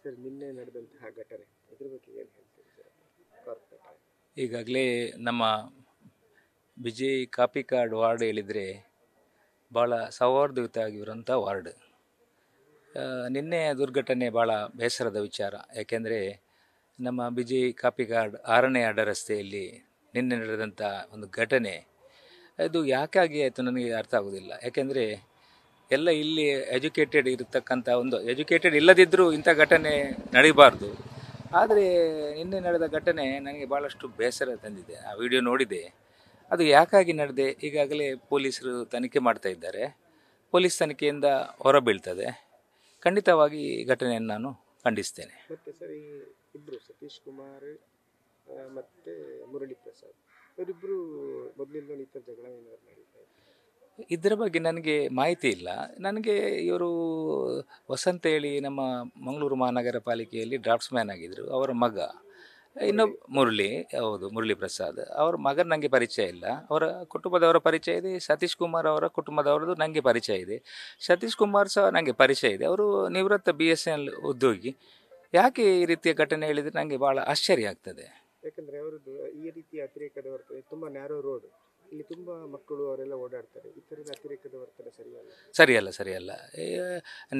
Sir ನಿನ್ನೆ ನಡೆದಂತಹ ಘಟನೆ ಇದ್ರ ಬಗ್ಗೆ ಏನು ಹೇಳ್ತೀರಿ ಸರ್? ಕಾರ್ಪೊರೇಟ್ ಈಗಾಗಲೇ ನಮ್ಮ ವಿಜಯ್ ಕಾಪಿ ಕಾರ್ಡ್ ವಾರ್ಡ್ ಹೇಳಿದರೆ ಭಾಳ ಸೌಹಾರ್ದಯುತವಾಗಿರುವಂಥ ವಾರ್ಡ್. ನಿನ್ನೆ ದುರ್ಘಟನೆ ಭಾಳ ಬೇಸರದ ವಿಚಾರ. ಯಾಕೆಂದರೆ ನಮ್ಮ ವಿಜಯ್ ಕಾಪಿ ಕಾರ್ಡ್ 6ನೇ ಅಡ್ಡ ರಸ್ತೆಯಲ್ಲಿ ನಿನ್ನೆ ನಡೆದಂಥ ಒಂದು ಘಟನೆ ಅದು ಯಾಕಾಗಿ ಆಯಿತು ನನಗೆ ಅರ್ಥ ಆಗೋದಿಲ್ಲ. ಯಾಕೆಂದರೆ ಎಲ್ಲ ಇಲ್ಲಿ ಎಜುಕೇಟೆಡ್ ಇರತಕ್ಕಂಥ ಒಂದು ಎಜುಕೇಟೆಡ್ ಇಲ್ಲದಿದ್ದರೂ ಇಂಥ ಘಟನೆ ನಡೀಬಾರ್ದು. ಆದರೆ ನಿನ್ನೆ ನಡೆದ ಘಟನೆ ನನಗೆ ಭಾಳಷ್ಟು ಬೇಸರ ತಂದಿದೆ. ಆ ವಿಡಿಯೋ ನೋಡಿದೆ. ಅದು ಯಾಕಾಗಿ ನಡೆದೆ ಈಗಾಗಲೇ ಪೊಲೀಸರು ತನಿಖೆ ಮಾಡ್ತಾ ಇದ್ದಾರೆ. ಪೊಲೀಸ್ ತನಿಖೆಯಿಂದ ಹೊರಬೀಳ್ತದೆ. ಖಂಡಿತವಾಗಿ ಈ ಘಟನೆಯನ್ನು ನಾನು ಖಂಡಿಸ್ತೇನೆ. ಮತ್ತು ಸರ್ ಈ ಇಬ್ಬರು ಸತೀಶ್ ಕುಮಾರ್ ಮತ್ತು ಮುರಳಿ ಪ್ರಸಾದ್ ಇವರಿಬ್ಬರು ಮೊದಲಿಂದ ಈ ಥರ ಜಗಳ ಏನಾದ್ರು ನಡೀತಾ ಇದೆ? ಇದರ ಬಗ್ಗೆ ನನಗೆ ಮಾಹಿತಿ ಇಲ್ಲ. ನನಗೆ ಇವರು ವಸಂತ ಹೇಳಿ ನಮ್ಮ ಮಂಗಳೂರು ಮಹಾನಗರ ಪಾಲಿಕೆಯಲ್ಲಿ ಡ್ರಾಫ್ಟ್ಸ್ಮ್ಯಾನ್ ಆಗಿದ್ದರು. ಅವರ ಮಗ ಇನ್ನೊಬ್ಬ ಮುರಳಿ, ಹೌದು ಮುರಳಿ ಪ್ರಸಾದ್, ಅವ್ರ ಮಗನ ನನಗೆ ಪರಿಚಯ ಇಲ್ಲ. ಅವರ ಕುಟುಂಬದವರ ಪರಿಚಯ ಇದೆ. ಸತೀಶ್ ಕುಮಾರ್ ಅವರ ಕುಟುಂಬದವರದ್ದು ನನಗೆ ಪರಿಚಯ ಇದೆ. ಸತೀಶ್ ಕುಮಾರ್ ಸಹ ನನಗೆ ಪರಿಚಯ ಇದೆ. ಅವರು ನಿವೃತ್ತ BSNL ಉದ್ಯೋಗಿ. ಯಾಕೆ ಈ ರೀತಿಯ ಘಟನೆ ಹೇಳಿದರೆ ನನಗೆ ಭಾಳ ಆಶ್ಚರ್ಯ ಆಗ್ತದೆ. ಯಾಕಂದರೆ ಅವರದ್ದು ಈ ರೀತಿಯ ಅತಿರೇಕದ ವರ್ತನೆ ತುಂಬ ನ್ಯಾರೋ ರೋಡ್, ಇಲ್ಲಿ ತುಂಬ ಮಕ್ಕಳು ಅವರೆಲ್ಲ ಓಡಾಡ್ತಾರೆ. ಈ ಥರದ ಅತಿರೇಕದ ವರ್ತನೆ ಸರಿಯಲ್ಲ.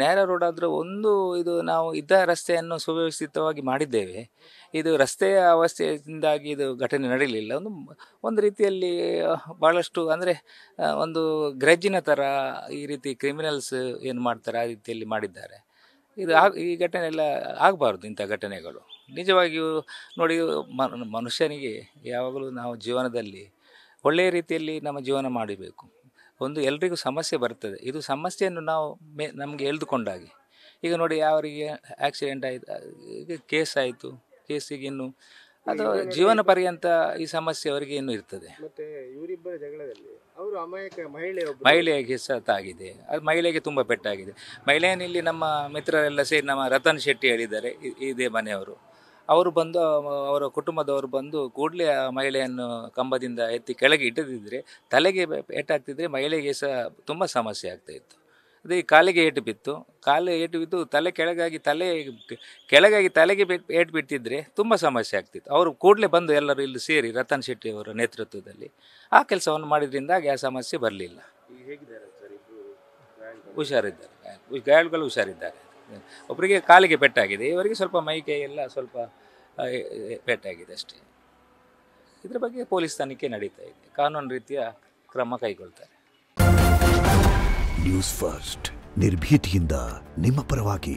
ನ್ಯಾರೋ ರೋಡ್ ಆದರೂ ಒಂದು ಇದು ನಾವು ಇದ್ದ ರಸ್ತೆಯನ್ನು ಸುವ್ಯವಸ್ಥಿತವಾಗಿ ಮಾಡಿದ್ದೇವೆ. ಇದು ರಸ್ತೆಯ ಅವಸ್ಥೆಯಿಂದಾಗಿ ಇದು ಘಟನೆ ನಡೀಲಿಲ್ಲ. ಒಂದು ರೀತಿಯಲ್ಲಿ ಭಾಳಷ್ಟು ಅಂದರೆ ಒಂದು ಗ್ರಜ್ಜಿನ ಥರ ಈ ರೀತಿ ಕ್ರಿಮಿನಲ್ಸ್ ಏನು ಮಾಡ್ತಾರೆ ಆ ರೀತಿಯಲ್ಲಿ ಮಾಡಿದ್ದಾರೆ. ಇದು ಈ ಘಟನೆ ಎಲ್ಲ ಆಗಬಾರ್ದು. ಇಂಥ ಘಟನೆಗಳು ನಿಜವಾಗಿಯೂ ನೋಡಿ, ಮನುಷ್ಯನಿಗೆ ಯಾವಾಗಲೂ ನಾವು ಜೀವನದಲ್ಲಿ ಒಳ್ಳೆಯ ರೀತಿಯಲ್ಲಿ ನಮ್ಮ ಜೀವನ ಮಾಡಬೇಕು. ಎಲ್ರಿಗೂ ಸಮಸ್ಯೆ ಬರ್ತದೆ. ಇದು ಸಮಸ್ಯೆಯನ್ನು ನಾವು ನಮಗೆ ಎಳೆದುಕೊಂಡಾಗಿ ಈಗ ನೋಡಿ, ಯಾವರಿಗೆ ಆಕ್ಸಿಡೆಂಟ್ ಆಯಿತು, ಈಗ ಕೇಸ್ ಆಯಿತು, ಕೇಸಿಗೆ ಇನ್ನು ಅದು ಜೀವನ ಪರ್ಯಂತ ಈ ಸಮಸ್ಯೆ ಅವರಿಗೆ ಇನ್ನೂ ಇರ್ತದೆ. ಮತ್ತೆ ಇವರಿಬ್ಬರ ಜಗಳದಲ್ಲಿ ಅವರು ಅಮಾಯಕ ಮಹಿಳೆಗೆ ಸಹ ಆಗಿದೆ. ಅದು ಮಹಿಳೆಗೆ ತುಂಬ ಪೆಟ್ಟಾಗಿದೆ. ಮಹಿಳೆಯಲ್ಲಿ ನಮ್ಮ ಮಿತ್ರರೆಲ್ಲ ಸೇರಿ ನಮ್ಮ ರತನ್ ಶೆಟ್ಟಿ ಹೇಳಿದ್ದಾರೆ, ಇದೇ ಮನೆಯವರು. ಅವರು ಬಂದು ಅವರ ಕುಟುಂಬದವರು ಬಂದು ಕೂಡಲೇ ಆ ಮಹಿಳೆಯನ್ನು ಕಂಬದಿಂದ ಎತ್ತಿ ಕೆಳಗೆ ಇಟ್ಟದಿದ್ದರೆ ತಲೆಗೆ ಏಟಾಗ್ತಿದ್ರೆ ಮಹಿಳೆಗೆ ಸಹ ತುಂಬ ಸಮಸ್ಯೆ ಆಗ್ತಾಯಿತ್ತು. ಅದೇ ಕಾಲಿಗೆ ಏಟು ಬಿತ್ತು. ತಲೆ ಕೆಳಗಾಗಿ ತಲೆಗೆ ಏಟು ಬಿಟ್ಟಿದ್ರೆ ತುಂಬ ಸಮಸ್ಯೆ ಆಗ್ತಿತ್ತು. ಅವರು ಕೂಡಲೇ ಬಂದು ಎಲ್ಲರೂ ಇಲ್ಲಿ ಸೇರಿ ರತನ್ ಶೆಟ್ಟಿ ಅವರ ನೇತೃತ್ವದಲ್ಲಿ ಆ ಕೆಲಸವನ್ನು ಮಾಡಿದ್ರಿಂದಾಗಿ ಆ ಸಮಸ್ಯೆ ಬರಲಿಲ್ಲ. ಗಾಯಾಳುಗಳು ಹುಷಾರಿದ್ದಾರೆ. ಒಬ್ಬರಿಗೆ ಕಾಲಿಗೆ ಪೆಟ್ಟಾಗಿದೆ, ಇವರಿಗೆ ಸ್ವಲ್ಪ ಮೈಕೈ ಎಲ್ಲ ಸ್ವಲ್ಪ ಪೆಟ್ಟಾಗಿದೆ ಅಷ್ಟೇ. ಇದರ ಬಗ್ಗೆ ಪೊಲೀಸ್ ತನಿಖೆ ನಡೀತಾ ಇದೆ. ಕಾನೂನು ರೀತಿಯ ಕ್ರಮ ಕೈಗೊಳ್ತಾರೆ. ನ್ಯೂಸ್ ಫಸ್ಟ್ ನಿರ್ಭೀತಿಯಿಂದ ನಿಮ್ಮ ಪರವಾಗಿ.